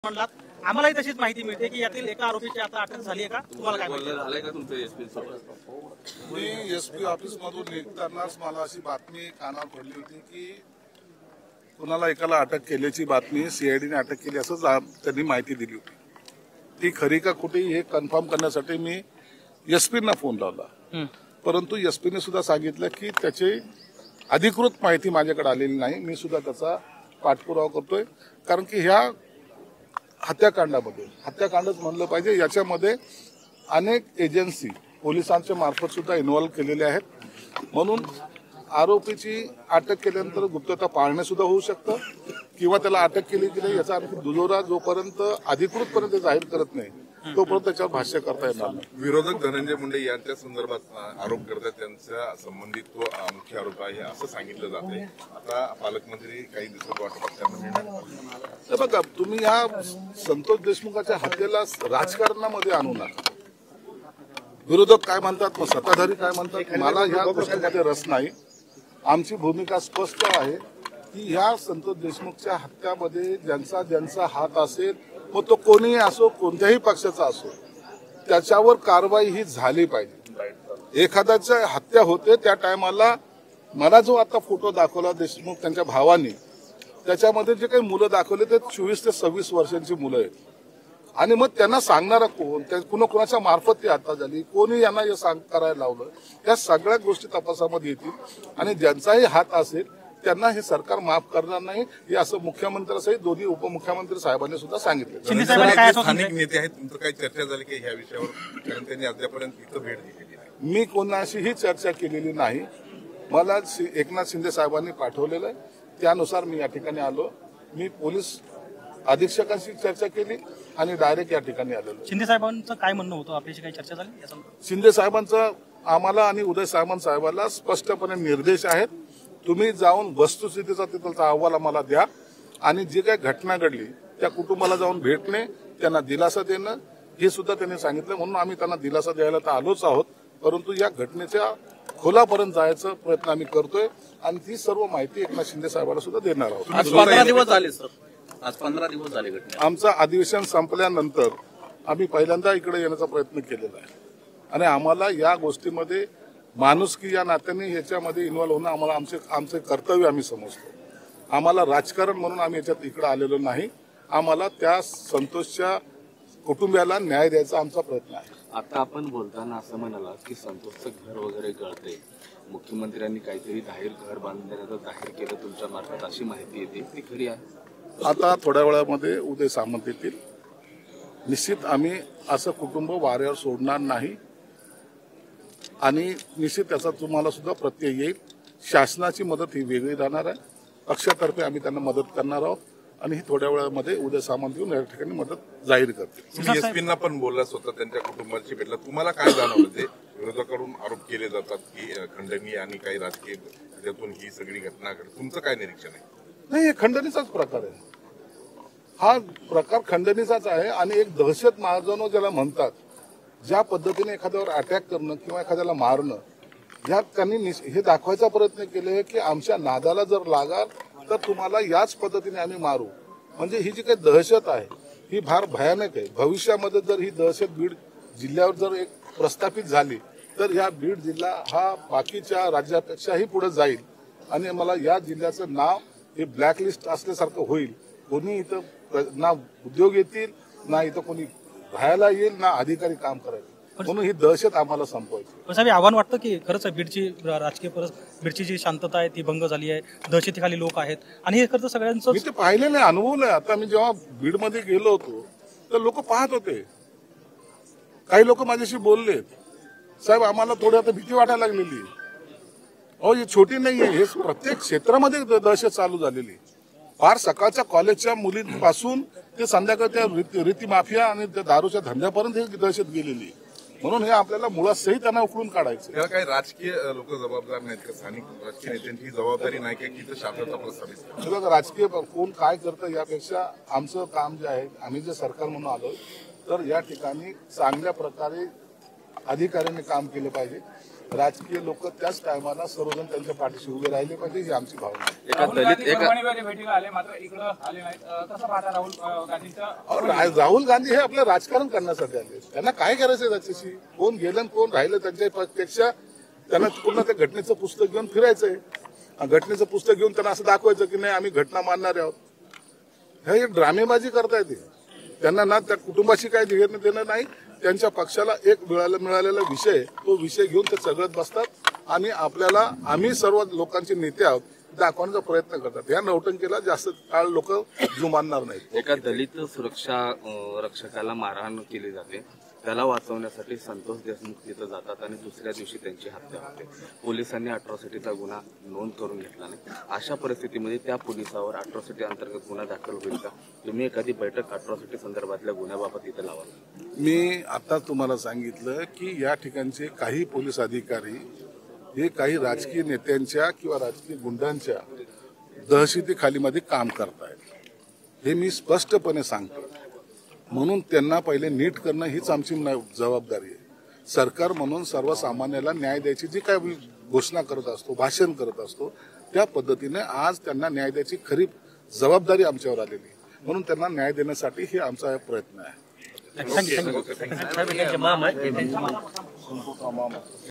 म्हणलात, आम्हालाही तशीच माहिती मिळते की यातील एका आरोपीची आता अटक झाली आहे का? तुम्हाला काय माहिती झालंय का तुमचं एसपी सोबत? मी एसपी ऑफिस मधून निघतानाच मला अशी बातमी कानावर पडली होती की कुणाला एकाला अटक केल्याची बातमी, सीआयडीने अटक केली असं त्यांनी माहिती दिली होती. ती खरी का खोटी हे कन्फर्म करण्यासाठी मी एसपींना फोन लावला, परंतु एसपीने सुद्धा सांगितलं की त्याची अधिकृत माहिती माझ्याकडे आलेली नाही. मी सुद्धा त्याचा पाठपुरावा करतोय, कारण की ह्या हत्याकांडच म्हणलं पाहिजे, याच्यामध्ये अनेक एजन्सी पोलिसांच्या मार्फत सुद्धा इन्व्हॉल्व्ह केलेले आहेत. म्हणून आरोपीची अटक केल्यानंतर गुप्तता पाळणे सुद्धा होऊ शकतं, किंवा त्याला अटक केली की नाही याचा आणखी दुजोरा जोपर्यंत अधिकृतपर्यंत जाहीर करत नाही तोपर्यंत त्याच्यावर भाष्य करता येणार नाही. विरोधक धनंजय मुंडे यांच्या संदर्भात आरोप करतात, त्यांच्या संबंधित तो मुख्य आरोप आहे असं सांगितलं जाते. आता पालकमंत्री काही दिवसात वाटप बघा, तुम्ही या संतोष देशमुखाच्या हत्येला राजकारणामध्ये आणू नका. विरोधक काय म्हणतात, मग सत्ताधारी काय म्हणतात, मला ह्या गोष्टीमध्ये रस नाही. आमची भूमिका स्पष्ट आहे की ह्या संतोष देशमुखच्या हत्यामध्ये ज्यांचा हात असेल, मग तो कोणीही असो, कोणत्याही पक्षाचा असो, त्याच्यावर कारवाई ही झाली पाहिजे. एखाद्याची हत्या होते त्या टायमाला मला जो आता फोटो दाखवला देशमुख त्यांच्या भावानी, त्याच्यामध्ये जे काही मुलं दाखवले ते 24 ते 26 वर्षांची मुलं आहेत. आणि मग त्यांना सांगणारा कोण, कुणाच्या मार्फत ती हत्या झाली, कोणी यांना हे करायला लावलं, या सगळ्या गोष्टी तपासामध्ये येतील. आणि ज्यांचाही हात असेल त्यांना हे सरकार माफ करणार नाही, हे असं मुख्यमंत्र्यांसहित दोन्ही उपमुख्यमंत्री साहेबांनी सुद्धा सांगितलं. स्थानिक नेते आहेत, तुमचं काही चर्चा झाली की ह्या विषयावर? कारण त्यांनी अद्यापर्यंत इथं भेट दिलेली नाही. मी कोणाशीही चर्चा केलेली नाही. मला एकनाथ शिंदे साहेबांनी पाठवलेलं आहे, त्यानुसार मी या ठिकाणी आलो. मी पोलीस अधीक्षकांशी चर्चा केली आणि डायरेक्ट या ठिकाणी आलेलो. शिंदे साहेबांचं काय म्हणणं होतं, आपल्याशी काही चर्चा झाली? शिंदे साहेबांचा आम्हाला आणि उदय सामंत साहेबांना स्पष्टपणे निर्देश आहेत, तुम्ही जाऊन वस्तुस्थितीचा तिथलचा अहवाल आम्हाला द्या आणि जी काही घटना घडली त्या कुटुंबाला जाऊन भेटणे, त्यांना दिलासा देणं, हे सुद्धा त्यांनी सांगितलं. म्हणून आम्ही त्यांना दिलासा द्यायला तर आलोच आहोत, परंतु या घटनेच्या खोलापर्यंत जायचा प्रयत्न आम्ही करतोय आणि ती सर्व माहिती एकनाथ शिंदे साहेबांना सुद्धा देणार आहोत. आज 15 दिवस झाले सर, आज 15 दिवस झाले घटना. आमचं अधिवेशन संपल्यानंतर आम्ही पहिल्यांदा इकडे येण्याचा प्रयत्न केलेला आहे आणि आम्हाला या गोष्टीमध्ये माणुसकी या नात्याने याच्यामध्ये इन्व्हॉल्व होणं आम्हाला आमचे कर्तव्य आम्ही समजतो. आम्हाला राजकारण म्हणून आम्ही याच्यात इकडे आलेलो नाही. आम्हाला त्या संतोषच्या कुटुंबियाला न्याय द्यायचा आमचा प्रयत्न आहे. आता आपण बोलताना असं म्हणाला की संतोषचं घर वगैरे गळते, मुख्यमंत्र्यांनी काहीतरी घर बांधण्याचं जाहीर केलं तुमच्या मार्फत, अशी माहिती येते, ती खरी आहे? आता थोड्या वेळामध्ये उदय सामंत येतील. निश्चित आम्ही असं कुटुंब वाऱ्यावर सोडणार नाही आणि निश्चित त्याचा तुम्हाला सुद्धा प्रत्यय येईल. शासनाची मदत ही वेगळी राहणार आहे. पक्षातर्फे आम्ही त्यांना मदत करणार आहोत आणि ही थोड्या वेळामध्ये उदय सामंत येऊन या ठिकाणी मदत जाहीर करतील. तुम्ही एसपींना पण बोलला, स्वतः त्यांच्या कुटुंबाची भेटला, तुम्हाला काय जाणवलं? ते विरोधकाकडून आरोप केले जातात की खंडणी आणि काही राजकीय त्यातून ही सगळी घटना घडली, तुमचं काय निरीक्षण आहे? नाही, हे खंडणीचाच प्रकार आहे. हा प्रकार खंडणीचाच आहे आणि एक दहशत माजवणं ज्याला म्हणतात, ज्या पद्धतीने एखाद्यावर अटॅक करणं किंवा एखाद्याला मारणं, ह्यात त्यांनी हे दाखवायचा प्रयत्न केले की आमच्या नादाला जर लागाल तर तुम्हाला याच पद्धतीने आम्ही मारू. म्हणजे ही जी काही दहशत आहे ही फार भयानक आहे. भविष्यामध्ये जर ही दहशत बीड जिल्ह्यावर जर एक प्रस्थापित झाली तर या बीड जिल्हा हा बाकीच्या राज्यापेक्षाही पुढे जाईल आणि मला या जिल्ह्याचं नाव हे ब्लॅकलिस्ट असल्यासारखं होईल. कोणी इथं ना उद्योग येतील, ना इथं कोणी राहायला येईल, ना अधिकारी काम करायला. म्हणून ही दहशत आम्हाला संपवायची. साहेब, आव्हान वाटतं की खरंच बीडची राजकीय बीडची जी शांतता आहे ती भंग झाली आहे, दहशतीखाली लोक आहेत आणि हे खरं सगळ्यांचं मी ते पाहिलेलं आहे, अनुभवलंय. आता मी जेव्हा बीडमध्ये गेलो होतो तर लोक पाहत होते. काही लोक माझ्याशी बोलले, साहेब आम्हाला थोडी आता भीती वाटायला लागलेली. अहो, ही छोटी नाहीये, हे प्रत्येक क्षेत्रामध्ये दहशत चालू झालेली. फार सकाळच्या कॉलेजच्या मुलींपासून ते संध्याकाळच्या रीती माफिया आणि त्या दारूच्या धंद्यापर्यंत ही दहशत गेलेली. म्हणून हे आपल्याला मुळातही त्यांना उकळून काढायचं. त्याला काही राजकीय लोक जबाबदार नाहीत का? स्थानिक राजकीय नेत्यांची जबाबदारी नाही का की शांतता प्रस्थापित? राजकीय कोण काय करतं यापेक्षा आमचं काम जे आहे, आम्ही जे सरकार म्हणून आलोय तर या ठिकाणी चांगल्या प्रकारे अधिकाऱ्यांनी काम केलं पाहिजे. राजकीय लोक त्याच टायमाला सर्वजण त्यांच्या पाठीशी उभे राहिले पाहिजे ही आमची भावना आहे. एका दलित भेटीला आले मात्र इकडं आले नाहीत. कसं पाहता राहुल गांधींचं? राहुल गांधी हे आपलं राजकारण करण्यासाठी आले. त्यांना काय करायचंय त्याच्याशी? कोण गेलं आणि कोण राहिलं त्यांच्यापेक्षा त्यांना पूर्ण त्या घटनेचं पुस्तक घेऊन फिरायचंय. घटनेचं पुस्तक घेऊन त्यांना असं दाखवायचं की नाही आम्ही घटना मानणारे आहोत. हे ड्रामेबाजी करता येते. त्यांना ना त्या कुटुंबाशी काही घेणं देणं नाही. त्यांच्या पक्षाला एक मिळालेला विषय तो विषय घेऊन ते सगळ्यात बसतात आणि आपल्याला आम्ही सर्व लोकांचे नेते आहोत दाखवण्याचा प्रयत्न करतात. या नौटंकीला जास्त काळ लोक जुमानणार नाहीत. एका दलित सुरक्षा रक्षकाला मारहाण केली जाते, त्याला वाचवण्यासाठी संतोष देशमुख तिथं जातात आणि दुसऱ्या दिवशी त्यांची हत्या होते. पोलिसांनी अट्रॉसिटीचा गुन्हा नोंद करून घेतला नाही. अशा परिस्थितीमध्ये त्या पोलिसावर अट्रॉसिटी अंतर्गत गुन्हा दाखल होईल का? तुम्ही एखादी बैठक अट्रॉसिटी संदर्भातल्या गुन्ह्याबाबत इथं लावाल? मी आता तुम्हाला सांगितलं की या ठिकाणचे काही पोलीस अधिकारी हे काही राजकीय नेत्यांच्या किंवा राजकीय गुंडांच्या दहशतीखालीमध्ये काम करतायत. हे मी स्पष्टपणे सांगतो. म्हणून त्यांना पहिले नीट करणं हीच आमची जबाबदारी आहे. सरकार म्हणून सर्वसामान्याला न्याय द्यायची जी काय घोषणा करत असतो, भाषण करत असतो, त्या पद्धतीने आज त्यांना न्याय द्यायची खरी जबाबदारी आमच्यावर आलेली आहे. म्हणून त्यांना न्याय देण्यासाठी हे आमचा प्रयत्न आहे.